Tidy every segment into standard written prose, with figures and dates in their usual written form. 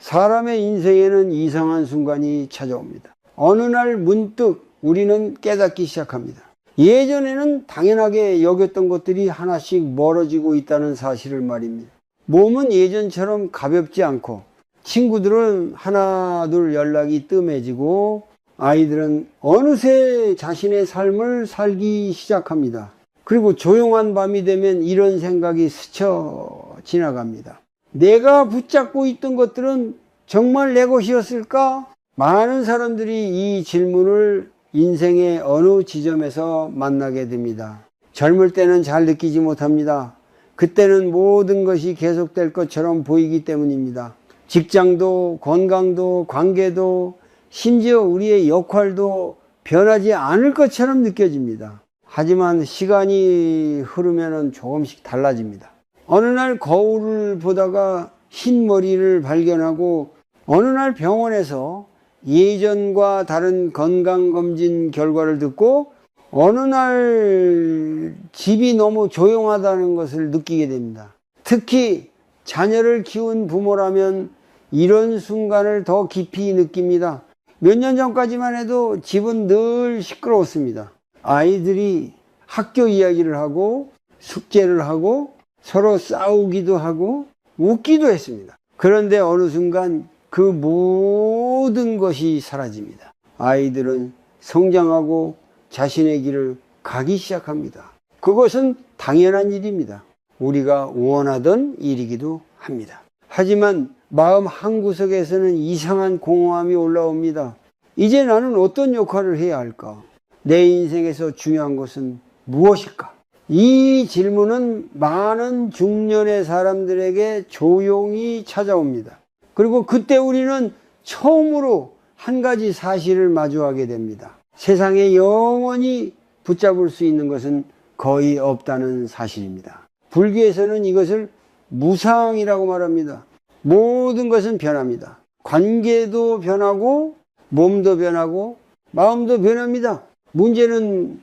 사람의 인생에는 이상한 순간이 찾아옵니다. 어느 날 문득 우리는 깨닫기 시작합니다. 예전에는 당연하게 여겼던 것들이 하나씩 멀어지고 있다는 사실을 말입니다. 몸은 예전처럼 가볍지 않고, 친구들은 하나둘 연락이 뜸해지고, 아이들은 어느새 자신의 삶을 살기 시작합니다. 그리고 조용한 밤이 되면 이런 생각이 스쳐 지나갑니다. 내가 붙잡고 있던 것들은 정말 내 것이었을까? 많은 사람들이 이 질문을 인생의 어느 지점에서 만나게 됩니다. 젊을 때는 잘 느끼지 못합니다. 그때는 모든 것이 계속될 것처럼 보이기 때문입니다. 직장도, 건강도, 관계도, 심지어 우리의 역할도 변하지 않을 것처럼 느껴집니다. 하지만 시간이 흐르면 조금씩 달라집니다. 어느 날 거울을 보다가 흰 머리를 발견하고, 어느 날 병원에서 예전과 다른 건강검진 결과를 듣고, 어느 날 집이 너무 조용하다는 것을 느끼게 됩니다. 특히 자녀를 키운 부모라면 이런 순간을 더 깊이 느낍니다. 몇 년 전까지만 해도 집은 늘 시끄러웠습니다. 아이들이 학교 이야기를 하고 숙제를 하고 서로 싸우기도 하고 웃기도 했습니다. 그런데 어느 순간 그 모든 것이 사라집니다. 아이들은 성장하고 자신의 길을 가기 시작합니다. 그것은 당연한 일입니다. 우리가 원하던 일이기도 합니다. 하지만 마음 한구석에서는 이상한 공허함이 올라옵니다. 이제 나는 어떤 역할을 해야 할까? 내 인생에서 중요한 것은 무엇일까? 이 질문은 많은 중년의 사람들에게 조용히 찾아옵니다. 그리고 그때 우리는 처음으로 한 가지 사실을 마주하게 됩니다. 세상에 영원히 붙잡을 수 있는 것은 거의 없다는 사실입니다. 불교에서는 이것을 무상이라고 말합니다. 모든 것은 변합니다. 관계도 변하고 몸도 변하고 마음도 변합니다. 문제는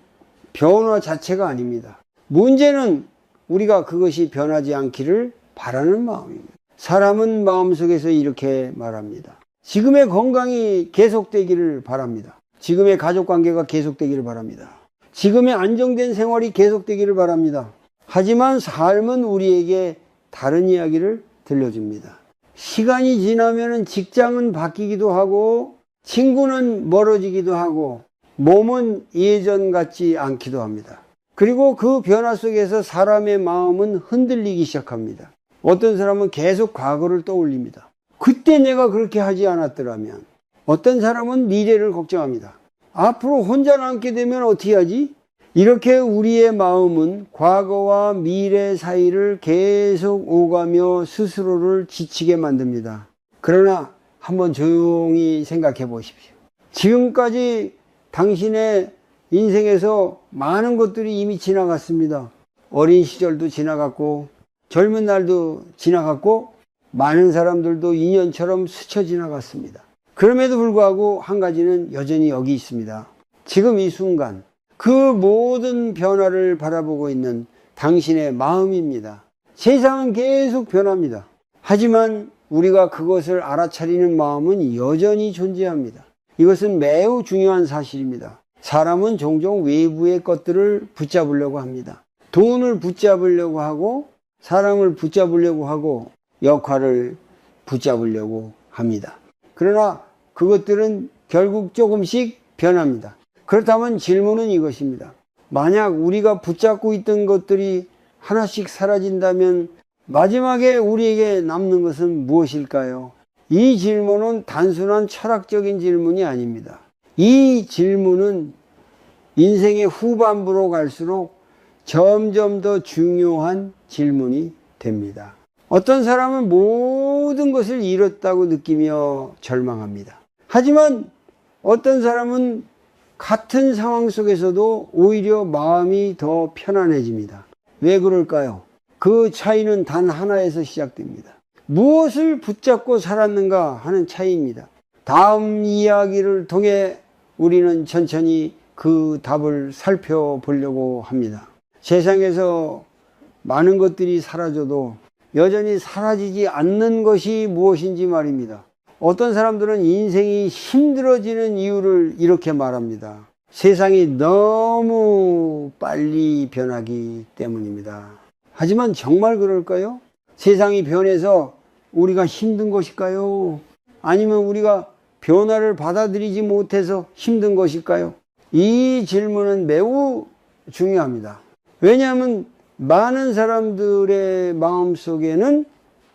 변화 자체가 아닙니다. 문제는 우리가 그것이 변하지 않기를 바라는 마음입니다. 사람은 마음속에서 이렇게 말합니다. 지금의 건강이 계속되기를 바랍니다. 지금의 가족관계가 계속되기를 바랍니다. 지금의 안정된 생활이 계속되기를 바랍니다. 하지만 삶은 우리에게 다른 이야기를 들려줍니다. 시간이 지나면 직장은 바뀌기도 하고, 친구는 멀어지기도 하고, 몸은 예전 같지 않기도 합니다. 그리고 그 변화 속에서 사람의 마음은 흔들리기 시작합니다. 어떤 사람은 계속 과거를 떠올립니다. 그때 내가 그렇게 하지 않았더라면. 어떤 사람은 미래를 걱정합니다. 앞으로 혼자 남게 되면 어떻게 하지? 이렇게 우리의 마음은 과거와 미래 사이를 계속 오가며 스스로를 지치게 만듭니다. 그러나 한번 조용히 생각해 보십시오. 지금까지 당신의 인생에서 많은 것들이 이미 지나갔습니다. 어린 시절도 지나갔고, 젊은 날도 지나갔고, 많은 사람들도 인연처럼 스쳐 지나갔습니다. 그럼에도 불구하고 한 가지는 여전히 여기 있습니다. 지금 이 순간 그 모든 변화를 바라보고 있는 당신의 마음입니다. 세상은 계속 변합니다. 하지만 우리가 그것을 알아차리는 마음은 여전히 존재합니다. 이것은 매우 중요한 사실입니다. 사람은 종종 외부의 것들을 붙잡으려고 합니다. 돈을 붙잡으려고 하고, 사람을 붙잡으려고 하고, 역할을 붙잡으려고 합니다. 그러나 그것들은 결국 조금씩 변합니다. 그렇다면 질문은 이것입니다. 만약 우리가 붙잡고 있던 것들이 하나씩 사라진다면 마지막에 우리에게 남는 것은 무엇일까요? 이 질문은 단순한 철학적인 질문이 아닙니다. 이 질문은 인생의 후반부로 갈수록 점점 더 중요한 질문이 됩니다. 어떤 사람은 모든 것을 잃었다고 느끼며 절망합니다. 하지만 어떤 사람은 같은 상황 속에서도 오히려 마음이 더 편안해집니다. 왜 그럴까요? 그 차이는 단 하나에서 시작됩니다. 무엇을 붙잡고 살았는가 하는 차이입니다. 다음 이야기를 통해 우리는 천천히 그 답을 살펴보려고 합니다. 세상에서 많은 것들이 사라져도 여전히 사라지지 않는 것이 무엇인지 말입니다. 어떤 사람들은 인생이 힘들어지는 이유를 이렇게 말합니다. 세상이 너무 빨리 변하기 때문입니다. 하지만 정말 그럴까요? 세상이 변해서 우리가 힘든 것일까요? 아니면 우리가 변화를 받아들이지 못해서 힘든 것일까요? 이 질문은 매우 중요합니다. 왜냐하면 많은 사람들의 마음속에는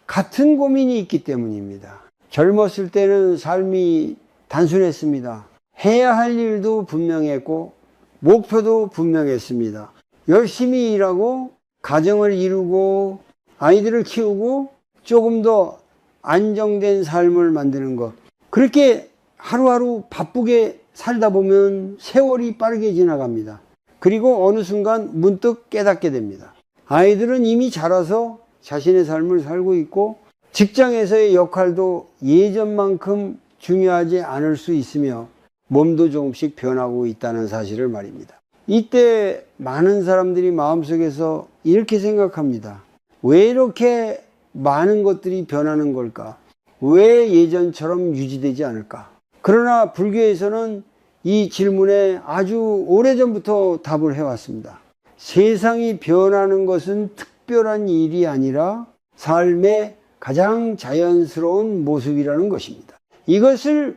같은 고민이 있기 때문입니다. 젊었을 때는 삶이 단순했습니다. 해야 할 일도 분명했고 목표도 분명했습니다. 열심히 일하고 가정을 이루고 아이들을 키우고 조금 더 안정된 삶을 만드는 것. 그렇게 하루하루 바쁘게 살다 보면 세월이 빠르게 지나갑니다. 그리고 어느 순간 문득 깨닫게 됩니다. 아이들은 이미 자라서 자신의 삶을 살고 있고 직장에서의 역할도 예전만큼 중요하지 않을 수 있으며 몸도 조금씩 변하고 있다는 사실을 말입니다. 이때 많은 사람들이 마음속에서 이렇게 생각합니다. 왜 이렇게 많은 것들이 변하는 걸까? 왜 예전처럼 유지되지 않을까? 그러나 불교에서는 이 질문에 아주 오래전부터 답을 해왔습니다. 세상이 변하는 것은 특별한 일이 아니라 삶의 가장 자연스러운 모습이라는 것입니다. 이것을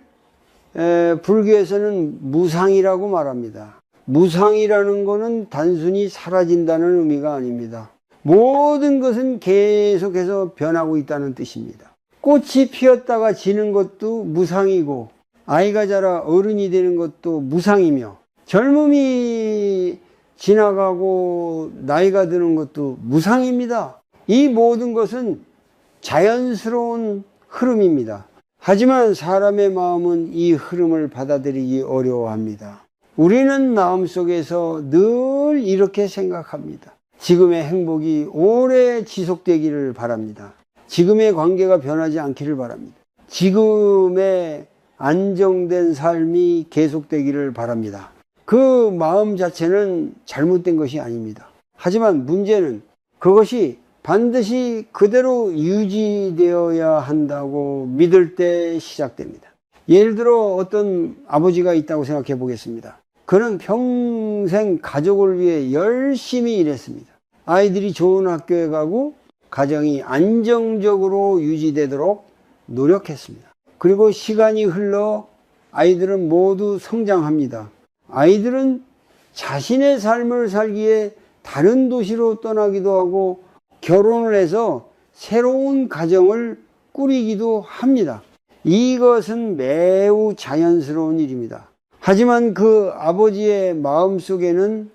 불교에서는 무상이라고 말합니다. 무상이라는 것은 단순히 사라진다는 의미가 아닙니다. 모든 것은 계속해서 변하고 있다는 뜻입니다. 꽃이 피었다가 지는 것도 무상이고 아이가 자라 어른이 되는 것도 무상이며 젊음이 지나가고 나이가 드는 것도 무상입니다. 이 모든 것은 자연스러운 흐름입니다. 하지만 사람의 마음은 이 흐름을 받아들이기 어려워합니다. 우리는 마음속에서 늘 이렇게 생각합니다. 지금의 행복이 오래 지속되기를 바랍니다. 지금의 관계가 변하지 않기를 바랍니다. 지금의 안정된 삶이 계속되기를 바랍니다. 그 마음 자체는 잘못된 것이 아닙니다. 하지만 문제는 그것이 반드시 그대로 유지되어야 한다고 믿을 때 시작됩니다. 예를 들어 어떤 아버지가 있다고 생각해 보겠습니다. 그는 평생 가족을 위해 열심히 일했습니다. 아이들이 좋은 학교에 가고 가정이 안정적으로 유지되도록 노력했습니다. 그리고 시간이 흘러 아이들은 모두 성장합니다. 아이들은 자신의 삶을 살기에 다른 도시로 떠나기도 하고 결혼을 해서 새로운 가정을 꾸리기도 합니다. 이것은 매우 자연스러운 일입니다. 하지만 그 아버지의 마음속에는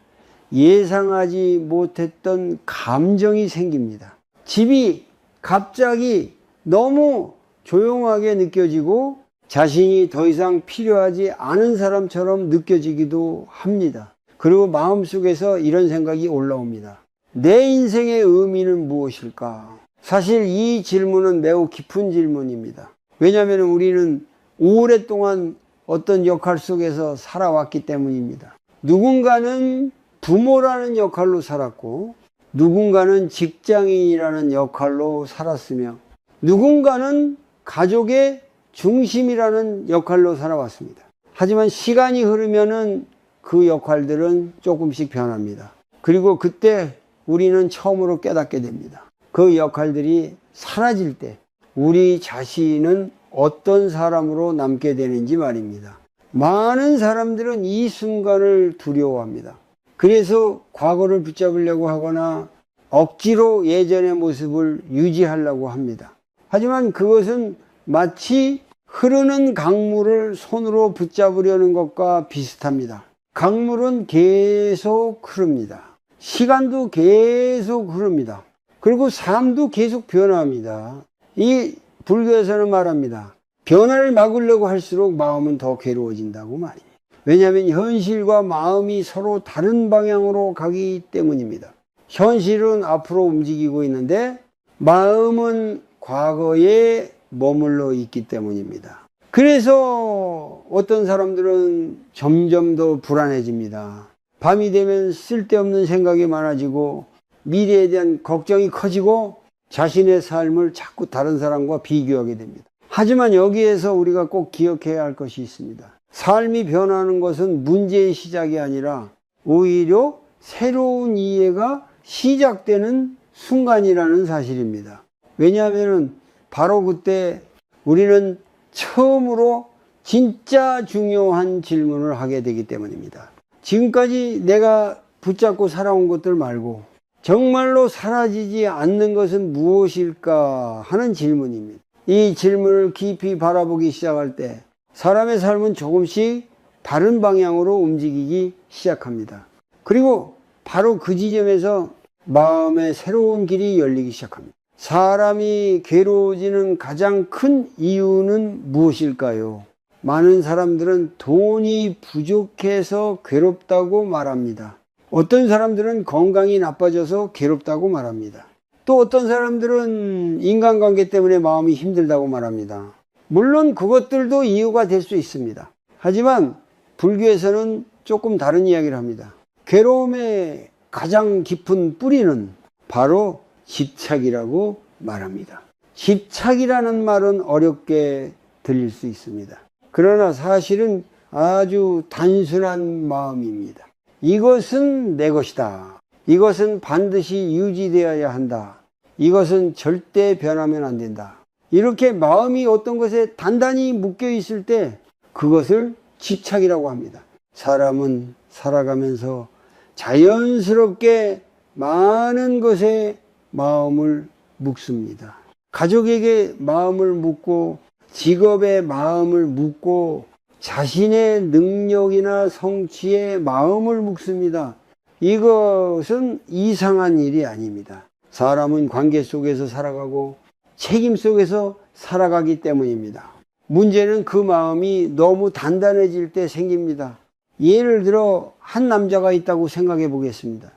예상하지 못했던 감정이 생깁니다. 집이 갑자기 너무 조용하게 느껴지고 자신이 더 이상 필요하지 않은 사람처럼 느껴지기도 합니다. 그리고 마음속에서 이런 생각이 올라옵니다. 내 인생의 의미는 무엇일까? 사실 이 질문은 매우 깊은 질문입니다. 왜냐하면 우리는 오랫동안 어떤 역할 속에서 살아왔기 때문입니다. 누군가는 부모라는 역할로 살았고 누군가는 직장인이라는 역할로 살았으며 누군가는 가족의 중심이라는 역할로 살아왔습니다. 하지만 시간이 흐르면은 그 역할들은 조금씩 변합니다. 그리고 그때 우리는 처음으로 깨닫게 됩니다. 그 역할들이 사라질 때 우리 자신은 어떤 사람으로 남게 되는지 말입니다. 많은 사람들은 이 순간을 두려워합니다. 그래서 과거를 붙잡으려고 하거나 억지로 예전의 모습을 유지하려고 합니다. 하지만 그것은 마치 흐르는 강물을 손으로 붙잡으려는 것과 비슷합니다. 강물은 계속 흐릅니다. 시간도 계속 흐릅니다. 그리고 삶도 계속 변화합니다. 이 불교에서는 말합니다. 변화를 막으려고 할수록 마음은 더 괴로워진다고 말입니다. 왜냐하면 현실과 마음이 서로 다른 방향으로 가기 때문입니다. 현실은 앞으로 움직이고 있는데 마음은 과거에 머물러 있기 때문입니다. 그래서 어떤 사람들은 점점 더 불안해집니다. 밤이 되면 쓸데없는 생각이 많아지고 미래에 대한 걱정이 커지고 자신의 삶을 자꾸 다른 사람과 비교하게 됩니다. 하지만 여기에서 우리가 꼭 기억해야 할 것이 있습니다. 삶이 변하는 것은 문제의 시작이 아니라 오히려 새로운 이해가 시작되는 순간이라는 사실입니다. 왜냐하면 바로 그때 우리는 처음으로 진짜 중요한 질문을 하게 되기 때문입니다. 지금까지 내가 붙잡고 살아온 것들 말고 정말로 사라지지 않는 것은 무엇일까 하는 질문입니다. 이 질문을 깊이 바라보기 시작할 때 사람의 삶은 조금씩 다른 방향으로 움직이기 시작합니다. 그리고 바로 그 지점에서 마음의 새로운 길이 열리기 시작합니다. 사람이 괴로워지는 가장 큰 이유는 무엇일까요? 많은 사람들은 돈이 부족해서 괴롭다고 말합니다. 어떤 사람들은 건강이 나빠져서 괴롭다고 말합니다. 또 어떤 사람들은 인간관계 때문에 마음이 힘들다고 말합니다. 물론 그것들도 이유가 될 수 있습니다. 하지만 불교에서는 조금 다른 이야기를 합니다. 괴로움의 가장 깊은 뿌리는 바로 집착이라고 말합니다. 집착이라는 말은 어렵게 들릴 수 있습니다. 그러나 사실은 아주 단순한 마음입니다. 이것은 내 것이다. 이것은 반드시 유지되어야 한다. 이것은 절대 변하면 안 된다. 이렇게 마음이 어떤 것에 단단히 묶여 있을 때 그것을 집착이라고 합니다. 사람은 살아가면서 자연스럽게 많은 것에 마음을 묵습니다. 가족에게 마음을 묵고 직업에 마음을 묵고 자신의 능력이나 성취에 마음을 묵습니다. 이것은 이상한 일이 아닙니다. 사람은 관계 속에서 살아가고 책임 속에서 살아가기 때문입니다. 문제는 그 마음이 너무 단단해질 때 생깁니다. 예를 들어 한 남자가 있다고 생각해 보겠습니다.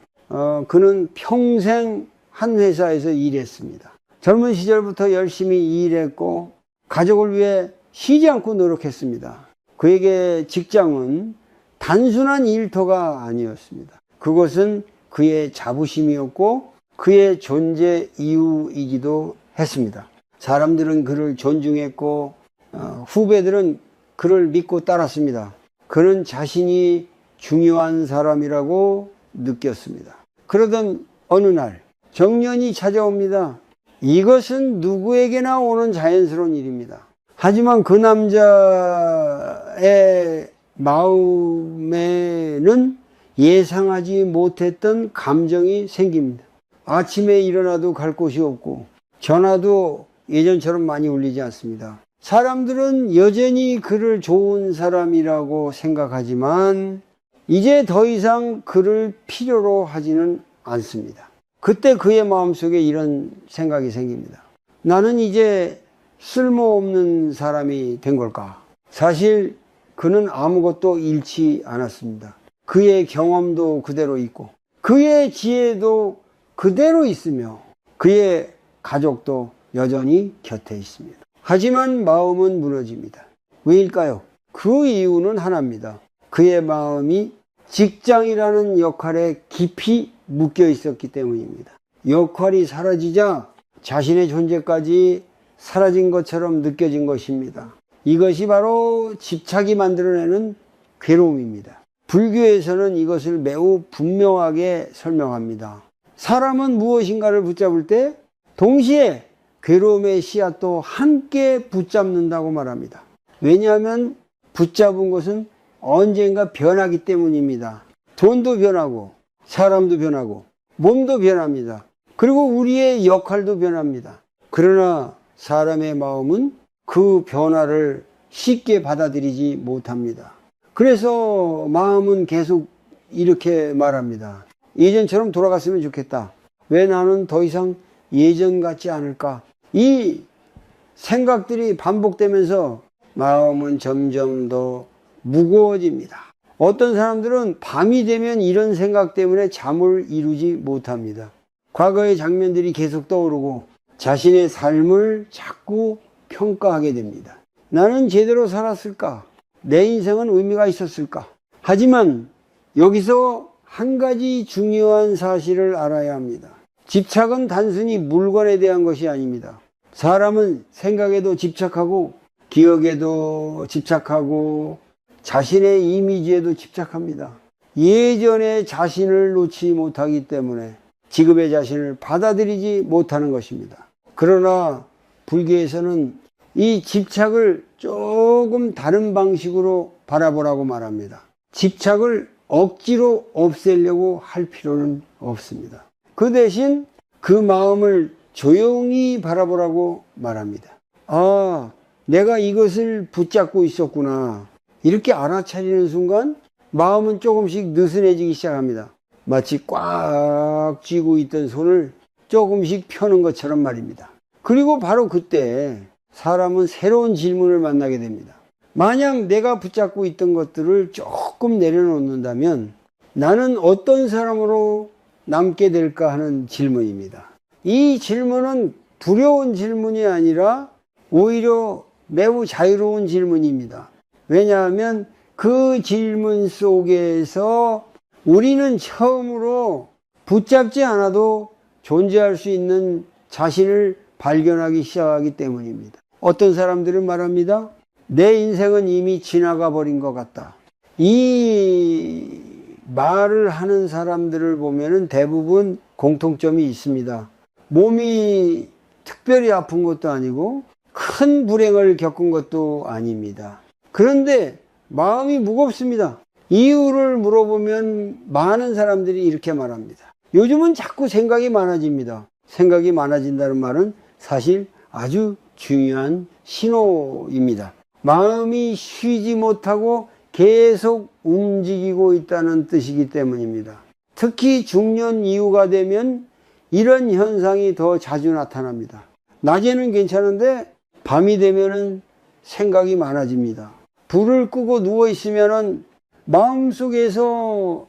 그는 평생 한 회사에서 일했습니다. 젊은 시절부터 열심히 일했고 가족을 위해 쉬지 않고 노력했습니다. 그에게 직장은 단순한 일터가 아니었습니다. 그것은 그의 자부심이었고 그의 존재 이유이기도 했습니다. 사람들은 그를 존중했고 후배들은 그를 믿고 따랐습니다. 그는 자신이 중요한 사람이라고 느꼈습니다. 그러던 어느 날 정년이 찾아옵니다. 이것은 누구에게나 오는 자연스러운 일입니다. 하지만 그 남자의 마음에는 예상하지 못했던 감정이 생깁니다. 아침에 일어나도 갈 곳이 없고 전화도 예전처럼 많이 울리지 않습니다. 사람들은 여전히 그를 좋은 사람이라고 생각하지만 이제 더 이상 그를 필요로 하지는 않습니다. 그때 그의 마음속에 이런 생각이 생깁니다. 나는 이제 쓸모없는 사람이 된 걸까? 사실 그는 아무것도 잃지 않았습니다. 그의 경험도 그대로 있고 그의 지혜도 그대로 있으며 그의 가족도 여전히 곁에 있습니다. 하지만 마음은 무너집니다. 왜일까요? 그 이유는 하나입니다. 그의 마음이 직장이라는 역할에 깊이 묶여 있었기 때문입니다. 역할이 사라지자 자신의 존재까지 사라진 것처럼 느껴진 것입니다. 이것이 바로 집착이 만들어내는 괴로움입니다. 불교에서는 이것을 매우 분명하게 설명합니다. 사람은 무엇인가를 붙잡을 때 동시에 괴로움의 씨앗도 함께 붙잡는다고 말합니다. 왜냐하면 붙잡은 것은 언젠가 변하기 때문입니다. 돈도 변하고 사람도 변하고 몸도 변합니다. 그리고 우리의 역할도 변합니다. 그러나 사람의 마음은 그 변화를 쉽게 받아들이지 못합니다. 그래서 마음은 계속 이렇게 말합니다. 예전처럼 돌아갔으면 좋겠다. 왜 나는 더 이상 예전 같지 않을까? 이 생각들이 반복되면서 마음은 점점 더 무거워집니다. 어떤 사람들은 밤이 되면 이런 생각 때문에 잠을 이루지 못합니다. 과거의 장면들이 계속 떠오르고 자신의 삶을 자꾸 평가하게 됩니다. 나는 제대로 살았을까? 내 인생은 의미가 있었을까? 하지만 여기서 한 가지 중요한 사실을 알아야 합니다. 집착은 단순히 물건에 대한 것이 아닙니다. 사람은 생각에도 집착하고 기억에도 집착하고 자신의 이미지에도 집착합니다. 예전의 자신을 놓지 못하기 때문에 지금의 자신을 받아들이지 못하는 것입니다. 그러나 불교에서는 이 집착을 조금 다른 방식으로 바라보라고 말합니다. 집착을 억지로 없애려고 할 필요는 없습니다. 그 대신 그 마음을 조용히 바라보라고 말합니다. 아, 내가 이것을 붙잡고 있었구나. 이렇게 알아차리는 순간 마음은 조금씩 느슨해지기 시작합니다. 마치 꽉 쥐고 있던 손을 조금씩 펴는 것처럼 말입니다. 그리고 바로 그때 사람은 새로운 질문을 만나게 됩니다. 만약 내가 붙잡고 있던 것들을 조금 내려놓는다면 나는 어떤 사람으로 남게 될까 하는 질문입니다. 이 질문은 두려운 질문이 아니라 오히려 매우 자유로운 질문입니다. 왜냐하면 그 질문 속에서 우리는 처음으로 붙잡지 않아도 존재할 수 있는 자신을 발견하기 시작하기 때문입니다. 어떤 사람들은 말합니다. 내 인생은 이미 지나가 버린 것 같다. 이 말을 하는 사람들을 보면은 대부분 공통점이 있습니다. 몸이 특별히 아픈 것도 아니고 큰 불행을 겪은 것도 아닙니다. 그런데 마음이 무겁습니다. 이유를 물어보면 많은 사람들이 이렇게 말합니다. 요즘은 자꾸 생각이 많아집니다. 생각이 많아진다는 말은 사실 아주 중요한 신호입니다. 마음이 쉬지 못하고 계속 움직이고 있다는 뜻이기 때문입니다. 특히 중년 이후가 되면 이런 현상이 더 자주 나타납니다. 낮에는 괜찮은데 밤이 되면은 생각이 많아집니다. 불을 끄고 누워 있으면은 마음속에서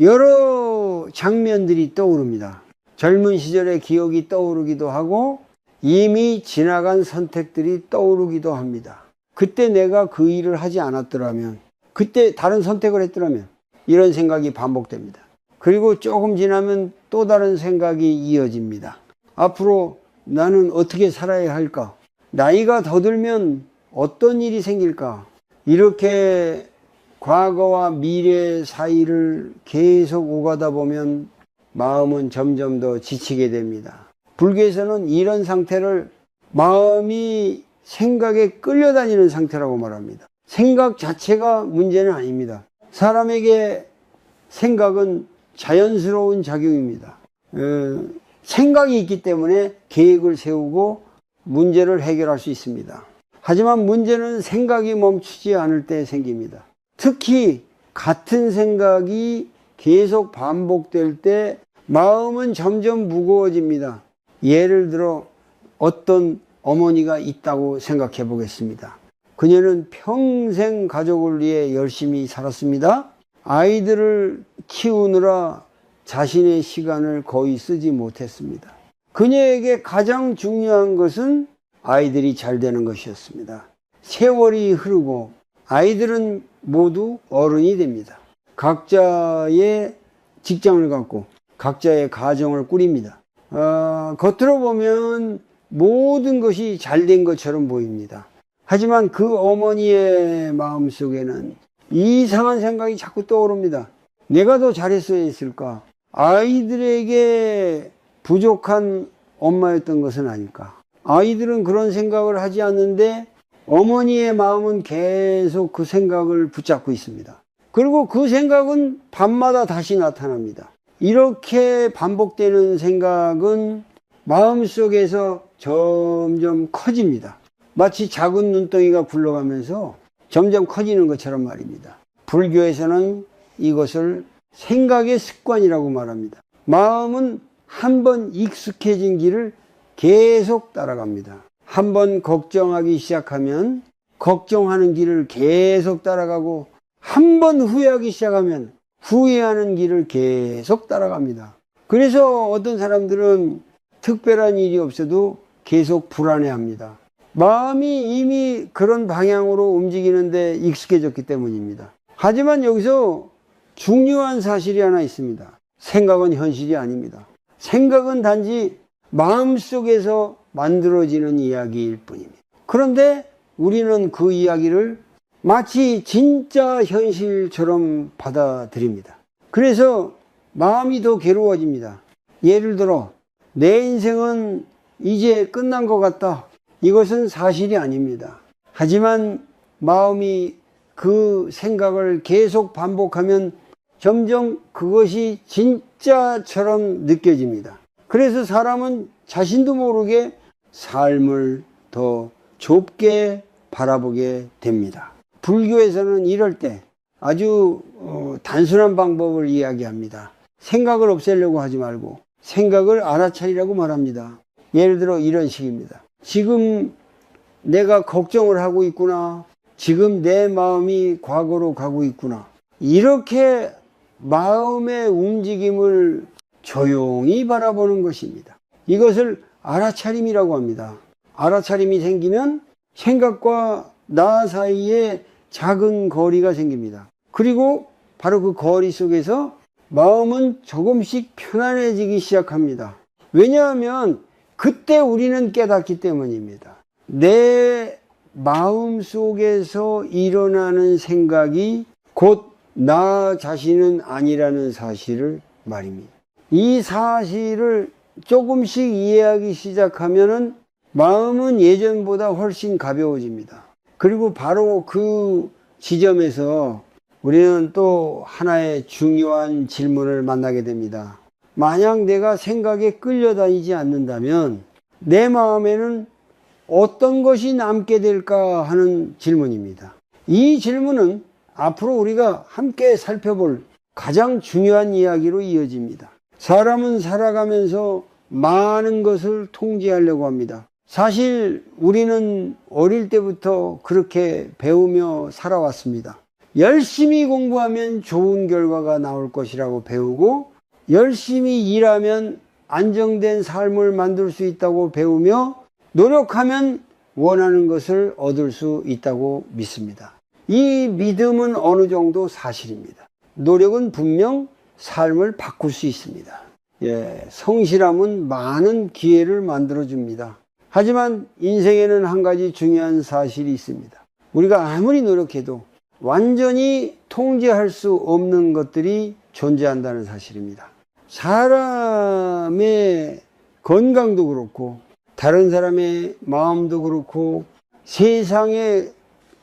여러 장면들이 떠오릅니다. 젊은 시절의 기억이 떠오르기도 하고 이미 지나간 선택들이 떠오르기도 합니다. 그때 내가 그 일을 하지 않았더라면, 그때 다른 선택을 했더라면, 이런 생각이 반복됩니다. 그리고 조금 지나면 또 다른 생각이 이어집니다. 앞으로 나는 어떻게 살아야 할까? 나이가 더 들면 어떤 일이 생길까? 이렇게 과거와 미래 사이를 계속 오가다 보면 마음은 점점 더 지치게 됩니다. 불교에서는 이런 상태를 마음이 생각에 끌려다니는 상태라고 말합니다. 생각 자체가 문제는 아닙니다. 사람에게 생각은 자연스러운 작용입니다. 생각이 있기 때문에 계획을 세우고 문제를 해결할 수 있습니다. 하지만 문제는 생각이 멈추지 않을 때 생깁니다. 특히 같은 생각이 계속 반복될 때 마음은 점점 무거워집니다. 예를 들어 어떤 어머니가 있다고 생각해 보겠습니다. 그녀는 평생 가족을 위해 열심히 살았습니다. 아이들을 키우느라 자신의 시간을 거의 쓰지 못했습니다. 그녀에게 가장 중요한 것은 아이들이 잘 되는 것이었습니다. 세월이 흐르고 아이들은 모두 어른이 됩니다. 각자의 직장을 갖고 각자의 가정을 꾸립니다. 겉으로 보면 모든 것이 잘 된 것처럼 보입니다. 하지만 그 어머니의 마음속에는 이상한 생각이 자꾸 떠오릅니다. 내가 더 잘했어야 했을까? 아이들에게 부족한 엄마였던 것은 아닐까? 아이들은 그런 생각을 하지 않는데 어머니의 마음은 계속 그 생각을 붙잡고 있습니다. 그리고 그 생각은 밤마다 다시 나타납니다. 이렇게 반복되는 생각은 마음속에서 점점 커집니다. 마치 작은 눈덩이가 굴러가면서 점점 커지는 것처럼 말입니다. 불교에서는 이것을 생각의 습관이라고 말합니다. 마음은 한번 익숙해진 길을 계속 따라갑니다. 한번 걱정하기 시작하면 걱정하는 길을 계속 따라가고 한번 후회하기 시작하면 후회하는 길을 계속 따라갑니다. 그래서 어떤 사람들은 특별한 일이 없어도 계속 불안해합니다. 마음이 이미 그런 방향으로 움직이는데 익숙해졌기 때문입니다. 하지만 여기서 중요한 사실이 하나 있습니다. 생각은 현실이 아닙니다. 생각은 단지 마음속에서 만들어지는 이야기일 뿐입니다. 그런데 우리는 그 이야기를 마치 진짜 현실처럼 받아들입니다. 그래서 마음이 더 괴로워집니다. 예를 들어 내 인생은 이제 끝난 것 같다. 이것은 사실이 아닙니다. 하지만 마음이 그 생각을 계속 반복하면 점점 그것이 진짜처럼 느껴집니다. 그래서 사람은 자신도 모르게 삶을 더 좁게 바라보게 됩니다. 불교에서는 이럴 때 아주 단순한 방법을 이야기합니다. 생각을 없애려고 하지 말고 생각을 알아차리라고 말합니다. 예를 들어 이런 식입니다. 지금 내가 걱정을 하고 있구나. 지금 내 마음이 과거로 가고 있구나. 이렇게 마음의 움직임을 조용히 바라보는 것입니다. 이것을 알아차림이라고 합니다. 알아차림이 생기면 생각과 나 사이에 작은 거리가 생깁니다. 그리고 바로 그 거리 속에서 마음은 조금씩 편안해지기 시작합니다. 왜냐하면 그때 우리는 깨닫기 때문입니다. 내 마음 속에서 일어나는 생각이 곧 나 자신은 아니라는 사실을 말입니다. 이 사실을 조금씩 이해하기 시작하면은 마음은 예전보다 훨씬 가벼워집니다. 그리고 바로 그 지점에서 우리는 또 하나의 중요한 질문을 만나게 됩니다. 만약 내가 생각에 끌려다니지 않는다면 내 마음에는 어떤 것이 남게 될까 하는 질문입니다. 이 질문은 앞으로 우리가 함께 살펴볼 가장 중요한 이야기로 이어집니다. 사람은 살아가면서 많은 것을 통제하려고 합니다. 사실 우리는 어릴 때부터 그렇게 배우며 살아왔습니다. 열심히 공부하면 좋은 결과가 나올 것이라고 배우고 열심히 일하면 안정된 삶을 만들 수 있다고 배우며 노력하면 원하는 것을 얻을 수 있다고 믿습니다. 이 믿음은 어느 정도 사실입니다. 노력은 분명 삶을 바꿀 수 있습니다. 성실함은 많은 기회를 만들어줍니다. 하지만 인생에는 한 가지 중요한 사실이 있습니다. 우리가 아무리 노력해도 완전히 통제할 수 없는 것들이 존재한다는 사실입니다. 사람의 건강도 그렇고 다른 사람의 마음도 그렇고 세상의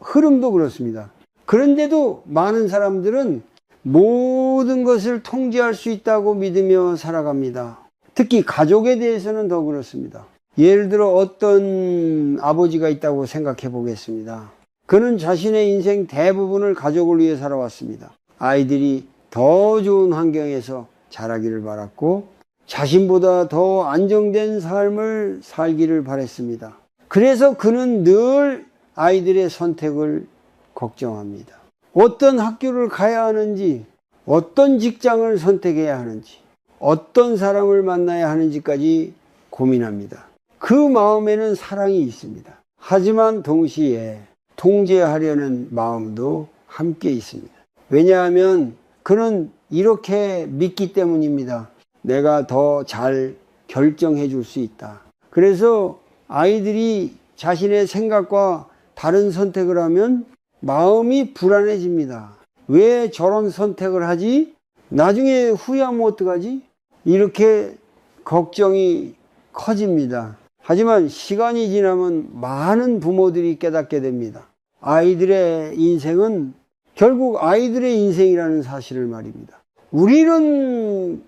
흐름도 그렇습니다. 그런데도 많은 사람들은 모든 것을 통제할 수 있다고 믿으며 살아갑니다. 특히 가족에 대해서는 더 그렇습니다. 예를 들어 어떤 아버지가 있다고 생각해 보겠습니다. 그는 자신의 인생 대부분을 가족을 위해 살아왔습니다. 아이들이 더 좋은 환경에서 자라기를 바랐고 자신보다 더 안정된 삶을 살기를 바랬습니다. 그래서 그는 늘 아이들의 선택을 걱정합니다. 어떤 학교를 가야 하는지, 어떤 직장을 선택해야 하는지, 어떤 사람을 만나야 하는지까지 고민합니다. 그 마음에는 사랑이 있습니다. 하지만 동시에 통제하려는 마음도 함께 있습니다. 왜냐하면 그는 이렇게 믿기 때문입니다. 내가 더 잘 결정해 줄 수 있다. 그래서 아이들이 자신의 생각과 다른 선택을 하면 마음이 불안해집니다. 왜 저런 선택을 하지? 나중에 후회하면 어떡하지? 이렇게 걱정이 커집니다. 하지만 시간이 지나면 많은 부모들이 깨닫게 됩니다. 아이들의 인생은 결국 아이들의 인생이라는 사실을 말입니다. 우리는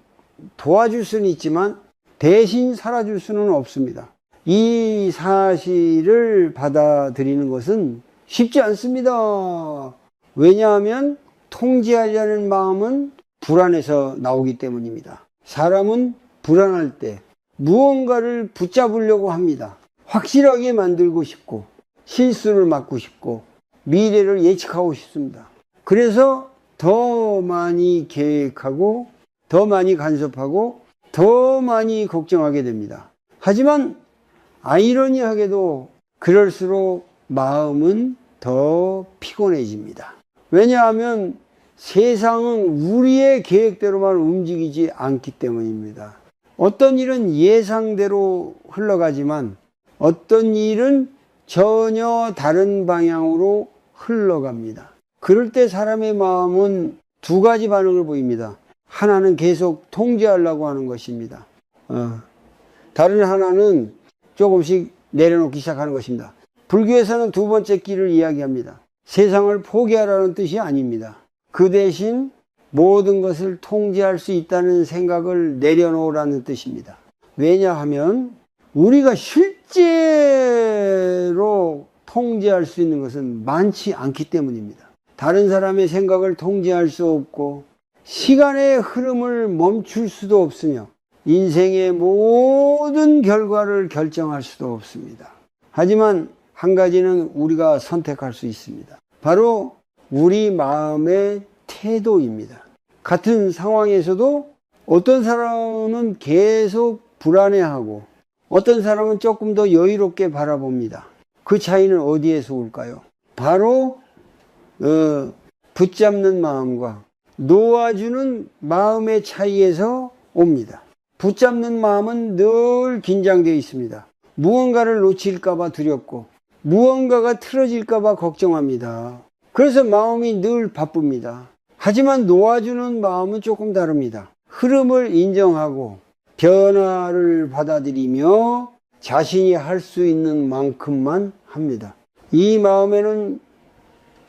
도와줄 수는 있지만 대신 살아줄 수는 없습니다. 이 사실을 받아들이는 것은 쉽지 않습니다. 왜냐하면 통제하려는 마음은 불안해서 나오기 때문입니다. 사람은 불안할 때 무언가를 붙잡으려고 합니다. 확실하게 만들고 싶고 실수를 막고 싶고 미래를 예측하고 싶습니다. 그래서 더 많이 계획하고 더 많이 간섭하고 더 많이 걱정하게 됩니다. 하지만 아이러니하게도 그럴수록 마음은 더 피곤해집니다. 왜냐하면 세상은 우리의 계획대로만 움직이지 않기 때문입니다. 어떤 일은 예상대로 흘러가지만 어떤 일은 전혀 다른 방향으로 흘러갑니다. 그럴 때 사람의 마음은 두 가지 반응을 보입니다. 하나는 계속 통제하려고 하는 것입니다. 다른 하나는 조금씩 내려놓기 시작하는 것입니다. 불교에서는 두 번째 길을 이야기합니다. 세상을 포기하라는 뜻이 아닙니다. 그 대신 모든 것을 통제할 수 있다는 생각을 내려놓으라는 뜻입니다. 왜냐하면 우리가 실제로 통제할 수 있는 것은 많지 않기 때문입니다. 다른 사람의 생각을 통제할 수 없고 시간의 흐름을 멈출 수도 없으며 인생의 모든 결과를 결정할 수도 없습니다. 하지만 한 가지는 우리가 선택할 수 있습니다. 바로 우리 마음의 태도입니다. 같은 상황에서도 어떤 사람은 계속 불안해하고 어떤 사람은 조금 더 여유롭게 바라봅니다. 그 차이는 어디에서 올까요? 바로 붙잡는 마음과 놓아주는 마음의 차이에서 옵니다. 붙잡는 마음은 늘 긴장되어 있습니다. 무언가를 놓칠까봐 두렵고 무언가가 틀어질까봐 걱정합니다. 그래서 마음이 늘 바쁩니다. 하지만 놓아주는 마음은 조금 다릅니다. 흐름을 인정하고 변화를 받아들이며 자신이 할 수 있는 만큼만 합니다. 이 마음에는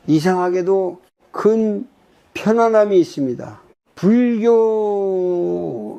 이상하게도 큰 편안함이 있습니다.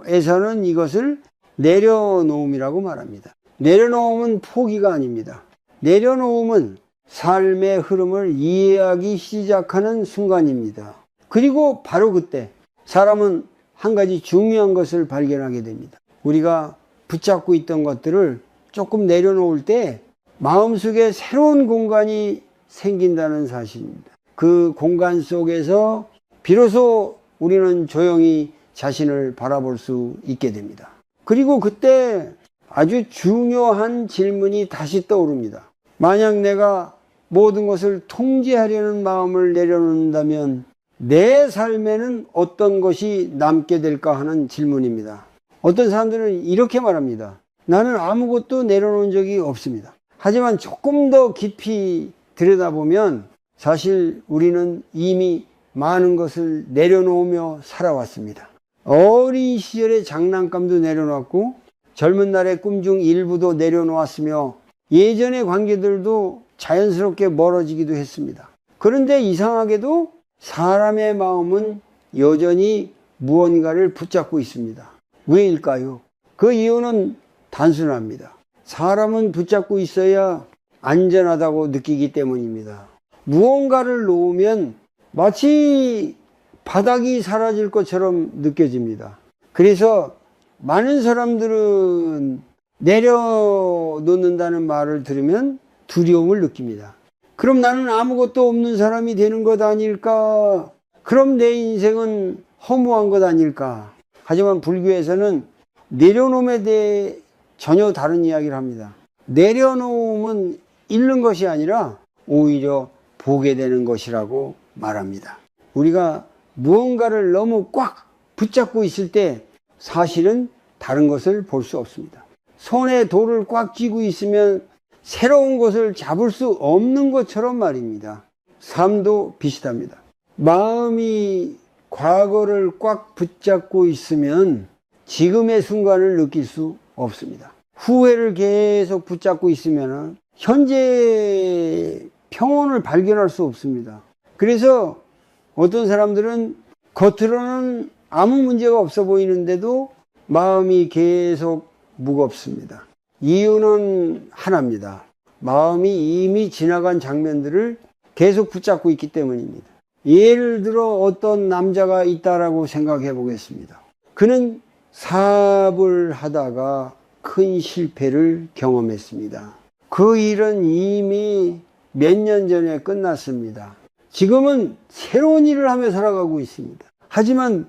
불교에서는 이것을 내려놓음이라고 말합니다. 내려놓음은 포기가 아닙니다. 내려놓음은 삶의 흐름을 이해하기 시작하는 순간입니다. 그리고 바로 그때 사람은 한 가지 중요한 것을 발견하게 됩니다. 우리가 붙잡고 있던 것들을 조금 내려놓을 때 마음속에 새로운 공간이 생긴다는 사실입니다. 그 공간 속에서 비로소 우리는 조용히 자신을 바라볼 수 있게 됩니다. 그리고 그때 아주 중요한 질문이 다시 떠오릅니다. 만약 내가 모든 것을 통제하려는 마음을 내려놓는다면 내 삶에는 어떤 것이 남게 될까 하는 질문입니다. 어떤 사람들은 이렇게 말합니다. 나는 아무것도 내려놓은 적이 없습니다. 하지만 조금 더 깊이 들여다보면 사실 우리는 이미 많은 것을 내려놓으며 살아왔습니다. 어린 시절의 장난감도 내려놓았고 젊은 날의 꿈 중 일부도 내려놓았으며 예전의 관계들도 자연스럽게 멀어지기도 했습니다. 그런데 이상하게도 사람의 마음은 여전히 무언가를 붙잡고 있습니다. 왜일까요? 그 이유는 단순합니다. 사람은 붙잡고 있어야 안전하다고 느끼기 때문입니다. 무언가를 놓으면 마치 바닥이 사라질 것처럼 느껴집니다. 그래서 많은 사람들은 내려놓는다는 말을 들으면 두려움을 느낍니다. 그럼 나는 아무것도 없는 사람이 되는 것 아닐까? 그럼 내 인생은 허무한 것 아닐까? 하지만 불교에서는 내려놓음에 대해 전혀 다른 이야기를 합니다. 내려놓음은 잃는 것이 아니라 오히려 보게 되는 것이라고 말합니다. 우리가 무언가를 너무 꽉 붙잡고 있을 때 사실은 다른 것을 볼 수 없습니다. 손에 돌을 꽉 쥐고 있으면 새로운 것을 잡을 수 없는 것처럼 말입니다. 삶도 비슷합니다. 마음이 과거를 꽉 붙잡고 있으면 지금의 순간을 느낄 수 없습니다. 후회를 계속 붙잡고 있으면 현재 평온을 발견할 수 없습니다. 그래서 어떤 사람들은 겉으로는 아무 문제가 없어 보이는데도 마음이 계속 무겁습니다. 이유는 하나입니다. 마음이 이미 지나간 장면들을 계속 붙잡고 있기 때문입니다. 예를 들어 어떤 남자가 있다라고 생각해 보겠습니다. 그는 사업을 하다가 큰 실패를 경험했습니다. 그 일은 이미 몇 년 전에 끝났습니다. 지금은 새로운 일을 하며 살아가고 있습니다. 하지만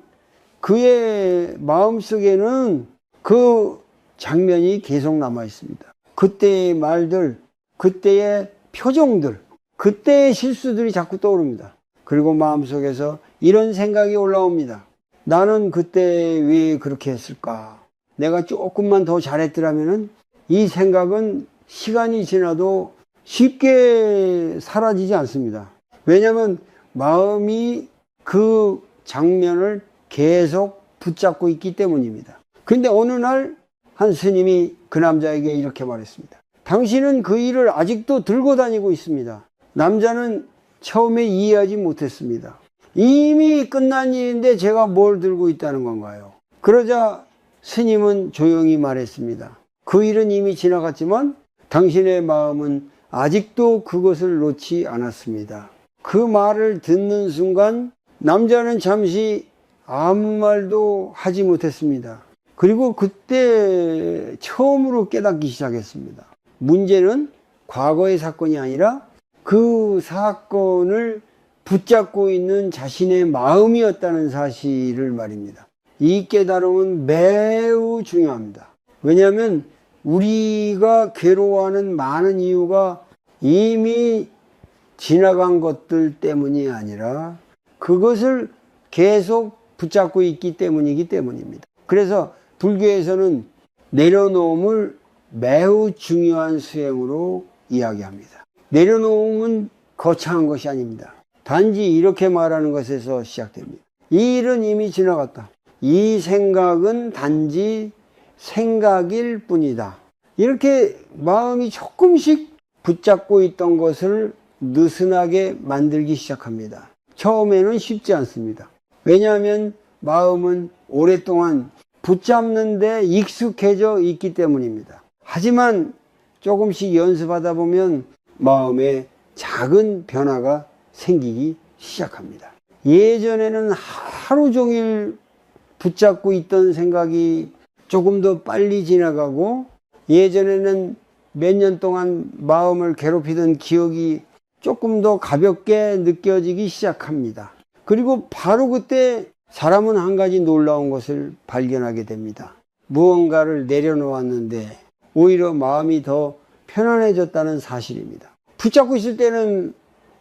그의 마음속에는 그 장면이 계속 남아 있습니다. 그때의 말들, 그때의 표정들, 그때의 실수들이 자꾸 떠오릅니다. 그리고 마음속에서 이런 생각이 올라옵니다. 나는 그때 왜 그렇게 했을까? 내가 조금만 더 잘했더라면 이 생각은 시간이 지나도 쉽게 사라지지 않습니다. 왜냐하면 마음이 그 장면을 계속 붙잡고 있기 때문입니다. 근데 어느 날 한 스님이 그 남자에게 이렇게 말했습니다. 당신은 그 일을 아직도 들고 다니고 있습니다. 남자는 처음에 이해하지 못했습니다. 이미 끝난 일인데 제가 뭘 들고 있다는 건가요? 그러자 스님은 조용히 말했습니다. 그 일은 이미 지나갔지만 당신의 마음은 아직도 그것을 놓지 않았습니다. 그 말을 듣는 순간 남자는 잠시 아무 말도 하지 못했습니다. 그리고 그때 처음으로 깨닫기 시작했습니다. 문제는 과거의 사건이 아니라 그 사건을 붙잡고 있는 자신의 마음이었다는 사실을 말입니다. 이 깨달음은 매우 중요합니다. 왜냐하면 우리가 괴로워하는 많은 이유가 이미 지나간 것들 때문이 아니라 그것을 계속 붙잡고 있기 때문이기 때문입니다. 그래서 불교에서는 내려놓음을 매우 중요한 수행으로 이야기합니다. 내려놓음은 거창한 것이 아닙니다. 단지 이렇게 말하는 것에서 시작됩니다. 이 일은 이미 지나갔다. 이 생각은 단지 생각일 뿐이다. 이렇게 마음이 조금씩 붙잡고 있던 것을 느슨하게 만들기 시작합니다. 처음에는 쉽지 않습니다. 왜냐하면 마음은 오랫동안 붙잡는데 익숙해져 있기 때문입니다. 하지만 조금씩 연습하다 보면 마음에 작은 변화가 생기기 시작합니다. 예전에는 하루 종일 붙잡고 있던 생각이 조금 더 빨리 지나가고, 예전에는 몇 년 동안 마음을 괴롭히던 기억이 조금 더 가볍게 느껴지기 시작합니다. 그리고 바로 그때 사람은 한 가지 놀라운 것을 발견하게 됩니다. 무언가를 내려놓았는데 오히려 마음이 더 편안해졌다는 사실입니다. 붙잡고 있을 때는